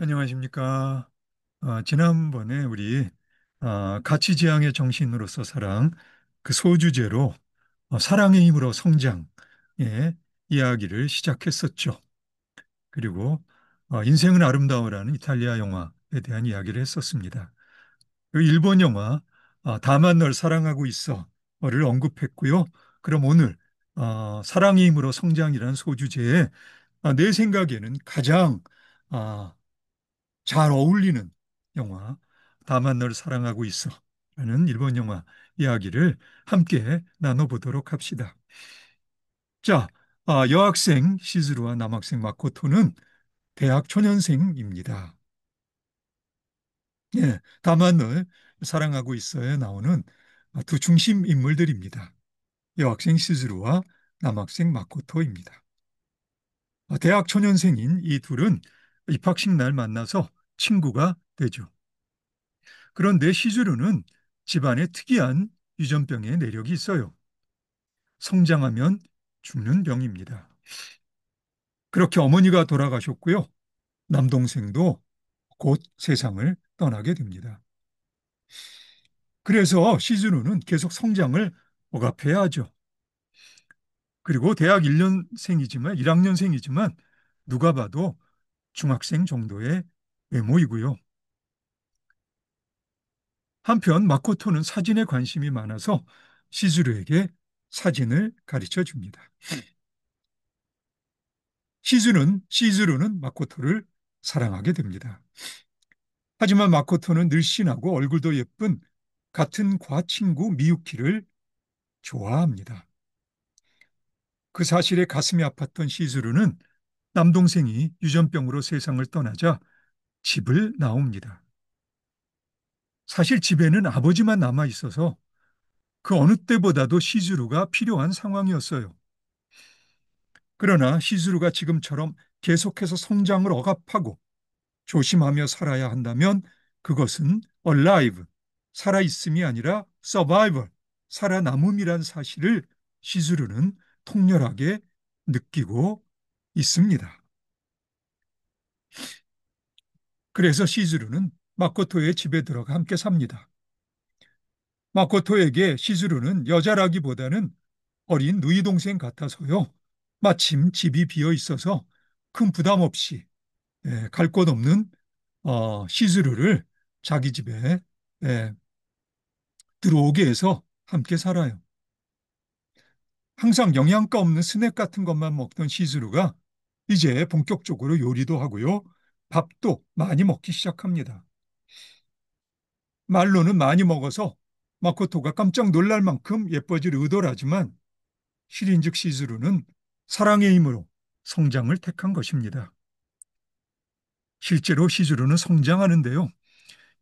안녕하십니까. 지난번에 우리 가치지향의 정신으로서 사랑 그 소주제로 사랑의 힘으로 성장의 이야기를 시작했었죠. 그리고 인생은 아름다워라는 이탈리아 영화에 대한 이야기를 했었습니다. 그 일본 영화 다만 널 사랑하고 있어를 언급했고요. 그럼 오늘 사랑의 힘으로 성장이라는 소주제에 내 생각에는 가장 아, 잘 어울리는 영화 다만 널 사랑하고 있어 라는 일본 영화 이야기를 함께 나눠보도록 합시다. 자, 여학생 시즈루와 남학생 마코토는 대학 초년생입니다. 예, 다만 널 사랑하고 있어에 나오는 두 중심 인물들입니다. 여학생 시즈루와 남학생 마코토입니다. 대학 초년생인 이 둘은 입학식 날 만나서 친구가 되죠. 그런데 시즈루는 집안에 특이한 유전병의 내력이 있어요. 성장하면 죽는 병입니다. 그렇게 어머니가 돌아가셨고요. 남동생도 곧 세상을 떠나게 됩니다. 그래서 시즈루는 계속 성장을 억압해야 하죠. 그리고 대학 1년생이지만 1학년생이지만 누가 봐도 중학생 정도의 외모이고요. 한편 마코토는 사진에 관심이 많아서 시즈루에게 사진을 가르쳐 줍니다. 시즈루는 마코토를 사랑하게 됩니다. 하지만 마코토는 늘씬하고 얼굴도 예쁜 같은 과 친구 미유키를 좋아합니다. 그 사실에 가슴이 아팠던 시즈루는 남동생이 유전병으로 세상을 떠나자 집을 나옵니다. 사실 집에는 아버지만 남아 있어서 그 어느 때보다도 시즈루가 필요한 상황이었어요. 그러나 시즈루가 지금처럼 계속해서 성장을 억압하고 조심하며 살아야 한다면 그것은 alive, 살아있음이 아니라 survival, 살아남음이란 사실을 시즈루는 통렬하게 느끼고 있습니다. 그래서 시즈루는 마코토의 집에 들어가 함께 삽니다. 마코토에게 시즈루는 여자라기보다는 어린 누이 동생 같아서요. 마침 집이 비어 있어서 큰 부담 없이 갈 곳 없는 시즈루를 자기 집에 예, 들어오게 해서 함께 살아요. 항상 영양가 없는 스낵 같은 것만 먹던 시즈루가 이제 본격적으로 요리도 하고요. 밥도 많이 먹기 시작합니다. 말로는 많이 먹어서 마코토가 깜짝 놀랄 만큼 예뻐질 의도라지만 실인즉 시즈루는 사랑의 힘으로 성장을 택한 것입니다. 실제로 시즈루는 성장하는데요.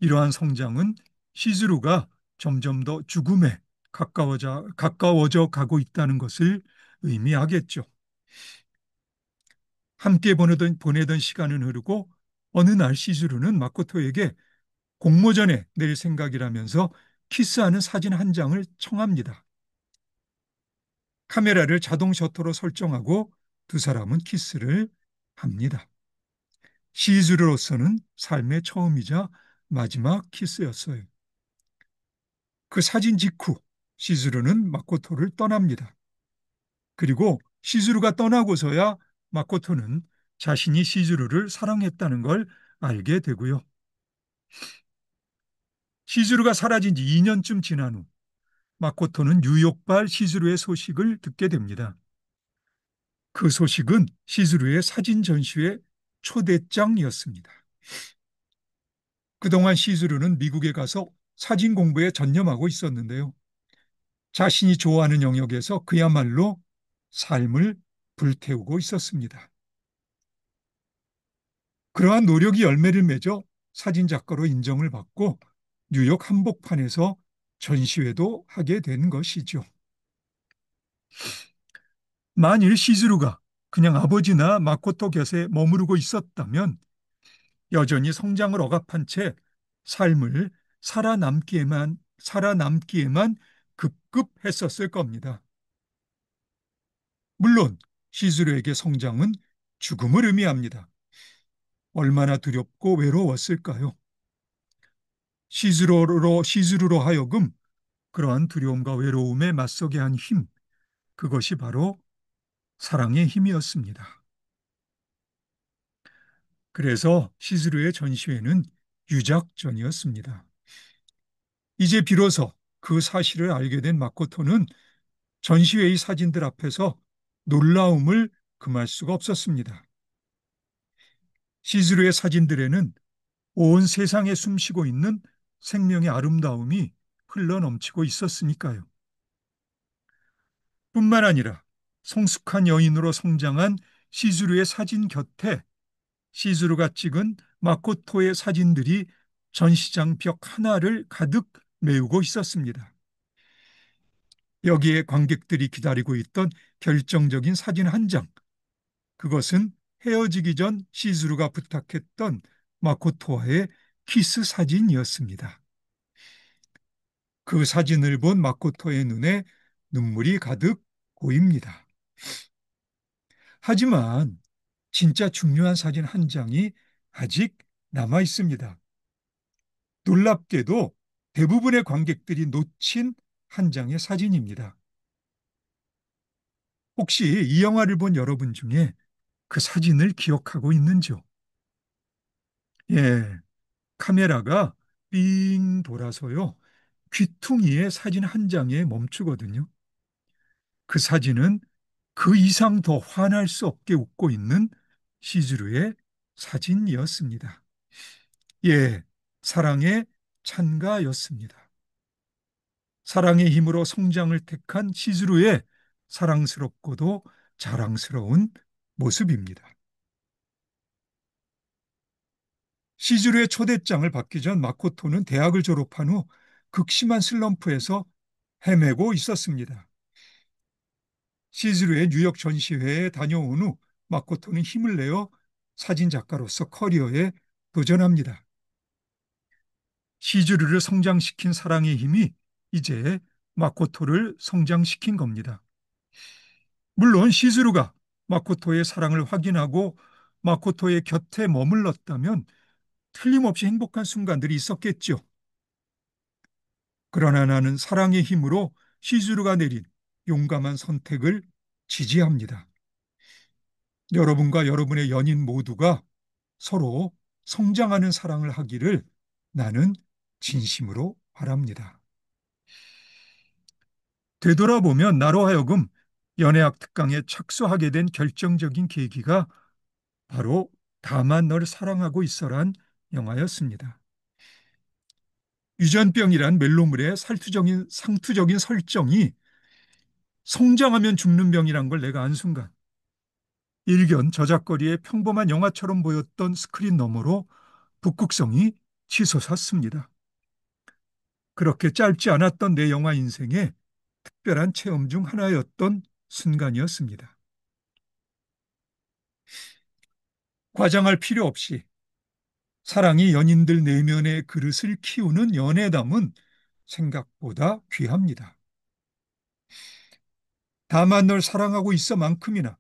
이러한 성장은 시즈루가 점점 더 죽음에 가까워져 가고 있다는 것을 의미하겠죠. 함께 보내던 시간은 흐르고 어느 날 시즈루는 마코토에게 공모전에 낼 생각이라면서 키스하는 사진 한 장을 청합니다. 카메라를 자동 셔터로 설정하고 두 사람은 키스를 합니다. 시즈루로서는 삶의 처음이자 마지막 키스였어요. 그 사진 직후 시즈루는 마코토를 떠납니다. 그리고 시즈루가 떠나고서야 마코토는 자신이 시즈루를 사랑했다는 걸 알게 되고요. 시즈루가 사라진 지 2년쯤 지난 후 마코토는 뉴욕발 시즈루의 소식을 듣게 됩니다. 그 소식은 시즈루의 사진 전시회 초대장이었습니다. 그동안 시즈루는 미국에 가서 사진 공부에 전념하고 있었는데요. 자신이 좋아하는 영역에서 그야말로 삶을 불태우고 있었습니다. 그러한 노력이 열매를 맺어 사진작가로 인정을 받고 뉴욕 한복판에서 전시회도 하게 된 것이죠. 만일 시즈루가 그냥 아버지나 마코토 곁에 머무르고 있었다면 여전히 성장을 억압한 채 삶을 살아남기에만 급급했었을 겁니다. 물론 시즈루에게 성장은 죽음을 의미합니다. 얼마나 두렵고 외로웠을까요? 시즈루로 하여금 그러한 두려움과 외로움에 맞서게 한 힘, 그것이 바로 사랑의 힘이었습니다. 그래서 시즈루의 전시회는 유작전이었습니다. 이제 비로소 그 사실을 알게 된 마코토는 전시회의 사진들 앞에서 놀라움을 금할 수가 없었습니다. 시즈루의 사진들에는 온 세상에 숨쉬고 있는 생명의 아름다움이 흘러넘치고 있었으니까요. 뿐만 아니라 성숙한 여인으로 성장한 시즈루의 사진 곁에 시즈루가 찍은 마코토의 사진들이 전시장 벽 하나를 가득 메우고 있었습니다. 여기에 관객들이 기다리고 있던 결정적인 사진 한 장, 그것은 헤어지기 전 시즈루가 부탁했던 마코토와의 키스 사진이었습니다. 그 사진을 본 마코토의 눈에 눈물이 가득 고입니다. 하지만 진짜 중요한 사진 한 장이 아직 남아 있습니다. 놀랍게도 대부분의 관객들이 놓친 한 장의 사진입니다. 혹시 이 영화를 본 여러분 중에 그 사진을 기억하고 있는지요? 예, 카메라가 삥 돌아서요. 귀퉁이의 사진 한 장에 멈추거든요. 그 사진은 그 이상 더 환할 수 없게 웃고 있는 시즈루의 사진이었습니다. 예, 사랑의 찬가였습니다. 사랑의 힘으로 성장을 택한 시즈루의 사랑스럽고도 자랑스러운 모습입니다. 시즈루의 초대장을 받기 전 마코토는 대학을 졸업한 후 극심한 슬럼프에서 헤매고 있었습니다. 시즈루의 뉴욕 전시회에 다녀온 후 마코토는 힘을 내어 사진작가로서 커리어에 도전합니다. 시즈루를 성장시킨 사랑의 힘이 이제 마코토를 성장시킨 겁니다. 물론 시즈루가 마코토의 사랑을 확인하고 마코토의 곁에 머물렀다면 틀림없이 행복한 순간들이 있었겠죠. 그러나 나는 사랑의 힘으로 시즈루가 내린 용감한 선택을 지지합니다. 여러분과 여러분의 연인 모두가 서로 성장하는 사랑을 하기를 나는 진심으로 바랍니다. 되돌아보면 나로 하여금 연애학 특강에 착수하게 된 결정적인 계기가 바로 다만 널 사랑하고 있어란 영화였습니다. 유전병이란 멜로물의 상투적인 설정이 성장하면 죽는 병이란 걸 내가 안 순간 일견 저작거리의 평범한 영화처럼 보였던 스크린 너머로 북극성이 치솟았습니다. 그렇게 짧지 않았던 내 영화 인생에 특별한 체험 중 하나였던 순간이었습니다. 과장할 필요 없이 사랑이 연인들 내면의 그릇을 키우는 연애담은 생각보다 귀합니다. 다만 널 사랑하고 있어만큼이나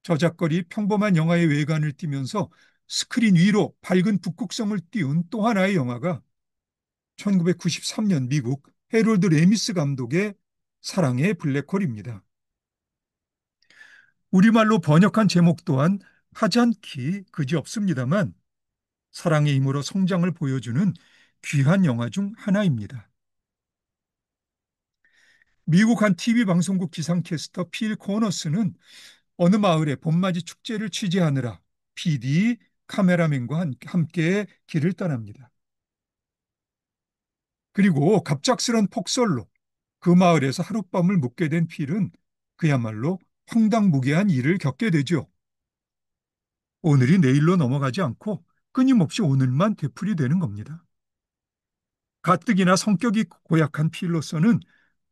저작거리 평범한 영화의 외관을 띠면서 스크린 위로 밝은 북극성을 띄운 또 하나의 영화가 1993년 미국 해롤드 레미스 감독의 사랑의 블랙홀입니다. 우리말로 번역한 제목 또한 하찮기 그지없습니다만 사랑의 힘으로 성장을 보여주는 귀한 영화 중 하나입니다. 미국 한 TV 방송국 기상캐스터 필 코너스는 어느 마을에 봄맞이 축제를 취재하느라 PD, 카메라맨과 함께 길을 떠납니다. 그리고 갑작스런 폭설로 그 마을에서 하룻밤을 묵게 된 필은 그야말로 황당무계한 일을 겪게 되죠. 오늘이 내일로 넘어가지 않고 끊임없이 오늘만 되풀이되는 겁니다. 가뜩이나 성격이 고약한 필로서는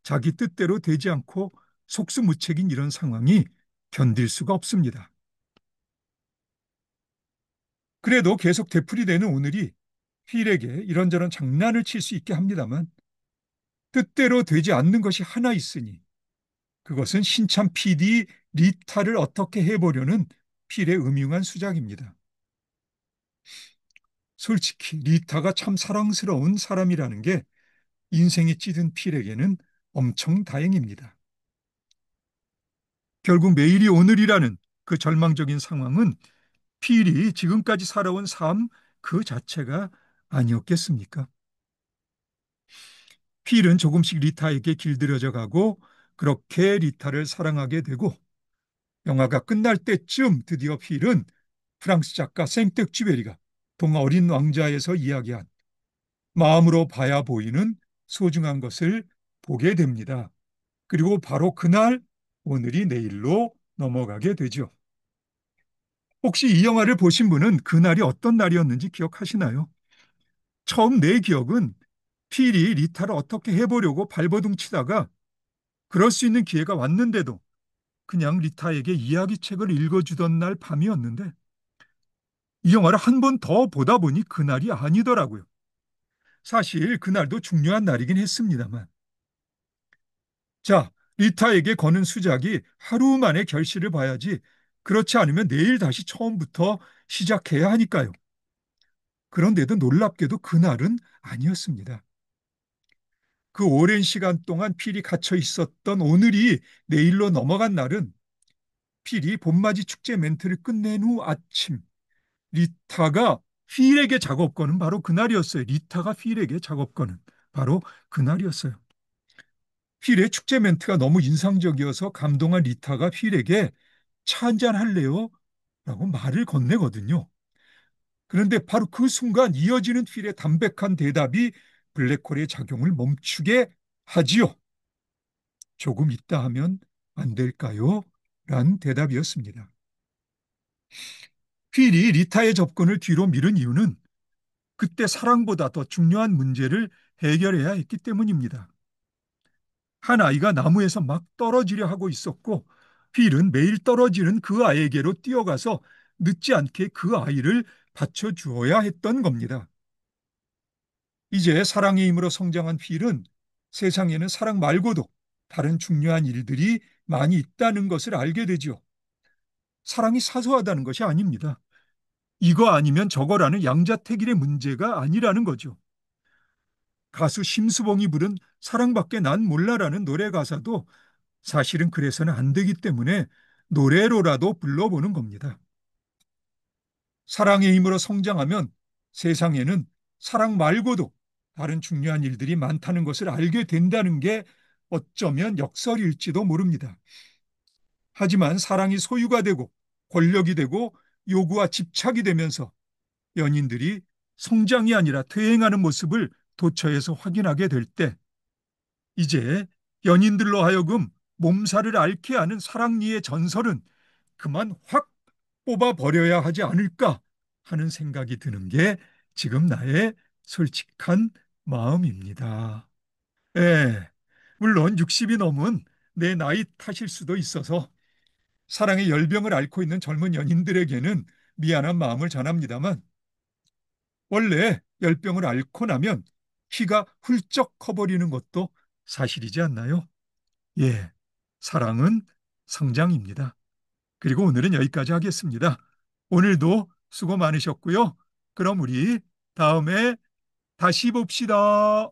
자기 뜻대로 되지 않고 속수무책인 이런 상황이 견딜 수가 없습니다. 그래도 계속 되풀이되는 오늘이 필에게 이런저런 장난을 칠 수 있게 합니다만 뜻대로 되지 않는 것이 하나 있으니 그것은 신참 PD 리타를 어떻게 해보려는 필의 음흉한 수작입니다. 솔직히 리타가 참 사랑스러운 사람이라는 게 인생이 찌든 필에게는 엄청 다행입니다. 결국 매일이 오늘이라는 그 절망적인 상황은 필이 지금까지 살아온 삶 그 자체가 아니었겠습니까? 필은 조금씩 리타에게 길들여져 가고 그렇게 리타를 사랑하게 되고 영화가 끝날 때쯤 드디어 필은 프랑스 작가 생텍쥐베리가 동화 어린 왕자에서 이야기한 마음으로 봐야 보이는 소중한 것을 보게 됩니다. 그리고 바로 그날 오늘이 내일로 넘어가게 되죠. 혹시 이 영화를 보신 분은 그날이 어떤 날이었는지 기억하시나요? 처음 내 기억은 필이 리타를 어떻게 해보려고 발버둥 치다가 그럴 수 있는 기회가 왔는데도 그냥 리타에게 이야기책을 읽어주던 날 밤이었는데 이 영화를 한 번 더 보다 보니 그날이 아니더라고요. 사실 그날도 중요한 날이긴 했습니다만. 자, 리타에게 거는 수작이 하루 만에 결실을 봐야지 그렇지 않으면 내일 다시 처음부터 시작해야 하니까요. 그런데도 놀랍게도 그날은 아니었습니다. 그 오랜 시간 동안 필이 갇혀 있었던 오늘이 내일로 넘어간 날은 필이 봄맞이 축제 멘트를 끝낸 후 아침 리타가 필에게 작업 거는 바로 그날이었어요. 리타가 필에게 작업 거는 바로 그날이었어요. 필의 축제 멘트가 너무 인상적이어서 감동한 리타가 필에게 차 한잔 할래요? 라고 말을 건네거든요. 그런데 바로 그 순간 이어지는 필의 담백한 대답이 블랙홀의 작용을 멈추게 하지요. 조금 있다 하면 안 될까요? 란 대답이었습니다. 필이 리타의 접근을 뒤로 미룬 이유는 그때 사랑보다 더 중요한 문제를 해결해야 했기 때문입니다. 한 아이가 나무에서 막 떨어지려 하고 있었고 필은 매일 떨어지는 그 아이에게로 뛰어가서 늦지 않게 그 아이를 받쳐주어야 했던 겁니다. 이제 사랑의 힘으로 성장한 필은 세상에는 사랑 말고도 다른 중요한 일들이 많이 있다는 것을 알게 되죠. 사랑이 사소하다는 것이 아닙니다. 이거 아니면 저거라는 양자택일의 문제가 아니라는 거죠. 가수 심수봉이 부른 사랑밖에 난 몰라라는 노래 가사도 사실은 그래서는 안 되기 때문에 노래로라도 불러보는 겁니다. 사랑의 힘으로 성장하면 세상에는 사랑 말고도 다른 중요한 일들이 많다는 것을 알게 된다는 게 어쩌면 역설일지도 모릅니다. 하지만 사랑이 소유가 되고 권력이 되고 요구와 집착이 되면서 연인들이 성장이 아니라 퇴행하는 모습을 도처에서 확인하게 될 때 이제 연인들로 하여금 몸살을 앓게 하는 사랑리의 전설은 그만 확 뽑아버려야 하지 않을까 하는 생각이 드는 게 지금 나의 솔직한 마음입니다. 예, 물론 60이 넘은 내 나이 탓일 수도 있어서 사랑의 열병을 앓고 있는 젊은 연인들에게는 미안한 마음을 전합니다만 원래 열병을 앓고 나면 키가 훌쩍 커버리는 것도 사실이지 않나요? 예, 사랑은 성장입니다. 그리고 오늘은 여기까지 하겠습니다. 오늘도 수고 많으셨고요. 그럼 우리 다음에 다시 봅시다.